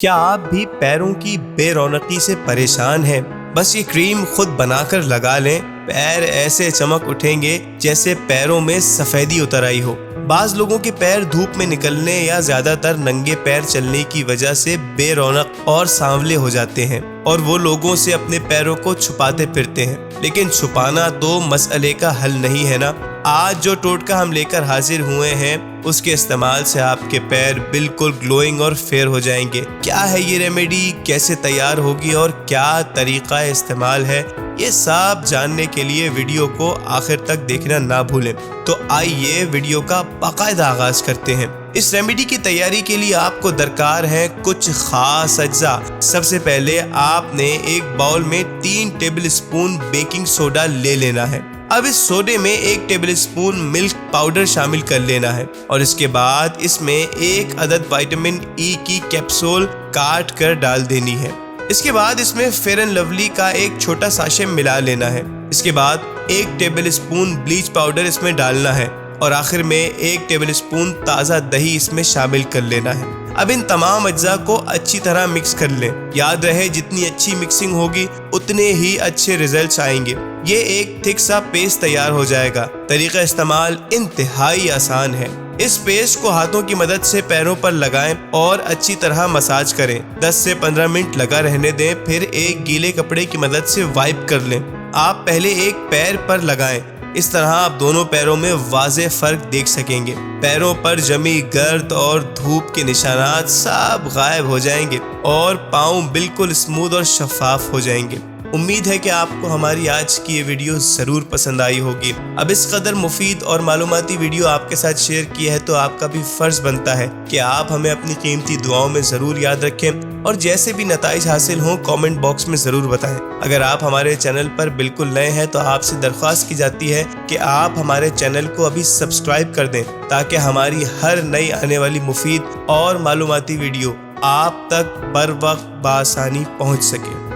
क्या आप भी पैरों की बेरौनकी से परेशान हैं? बस ये क्रीम खुद बनाकर लगा लें, पैर ऐसे चमक उठेंगे जैसे पैरों में सफेदी उतर आई हो। बाज लोगों के पैर धूप में निकलने या ज्यादातर नंगे पैर चलने की वजह से बेरौनक और सांवले हो जाते हैं और वो लोगों से अपने पैरों को छुपाते फिरते हैं। लेकिन छुपाना तो मसले का हल नहीं है ना। आज जो टोटका हम लेकर हाजिर हुए हैं उसके इस्तेमाल से आपके पैर बिल्कुल ग्लोइंग और फेयर हो जाएंगे। क्या है ये रेमेडी, कैसे तैयार होगी और क्या तरीका इस्तेमाल है, ये सब जानने के लिए वीडियो को आखिर तक देखना ना भूलें। तो आइए वीडियो का बाकायदा आगाज करते हैं। इस रेमेडी की तैयारी के लिए आपको दरकार है कुछ खास अज्जा। सबसे पहले आपने एक बाउल में 3 टेबल स्पून बेकिंग सोडा ले लेना है। अब इस सोडे में 1 टेबल स्पून मिल्क पाउडर शामिल कर लेना है और इसके बाद इसमें 1 अदद विटामिन ई की कैप्सूल काट कर डाल देनी है। इसके बाद इसमें फेयर एंड लवली का एक छोटा साशे मिला लेना है। इसके बाद 1 टेबल स्पून ब्लीच पाउडर इसमें डालना है और आखिर में 1 टेबल स्पून ताज़ा दही इसमें शामिल कर लेना है। अब इन तमाम अज्जा को अच्छी तरह मिक्स कर लें। याद रहे जितनी अच्छी मिक्सिंग होगी उतने ही अच्छे रिजल्ट्स आएंगे। ये एक थिक सा पेस्ट तैयार हो जाएगा। तरीका इस्तेमाल इंतहाई आसान है। इस पेस्ट को हाथों की मदद से पैरों पर लगाएं और अच्छी तरह मसाज करें। 10 से 15 मिनट लगा रहने दें, फिर एक गीले कपड़े की मदद से वाइप कर लें। आप पहले एक पैर पर लगाएं। इस तरह आप दोनों पैरों में वाज़ेह फर्क देख सकेंगे। पैरों पर जमी गर्द और धूप के निशानात सब गायब हो जाएंगे और पाँव बिल्कुल स्मूथ और शफाफ हो जाएंगे। उम्मीद है कि आपको हमारी आज की ये वीडियो ज़रूर पसंद आई होगी। अब इस कदर मुफीद और मालूमाती वीडियो आपके साथ शेयर की है तो आपका भी फ़र्ज़ बनता है कि आप हमें अपनी कीमती दुआओं में ज़रूर याद रखें और जैसे भी नताइज हासिल हों कमेंट बॉक्स में ज़रूर बताएं। अगर आप हमारे चैनल पर बिल्कुल नए हैं तो आपसे दरख्वास्त की जाती है कि आप हमारे चैनल को अभी सब्सक्राइब कर दें ताकि हमारी हर नई आने वाली मुफीद और मालूमाती वीडियो आप तक बर वक्त बआसानी पहुँच सके।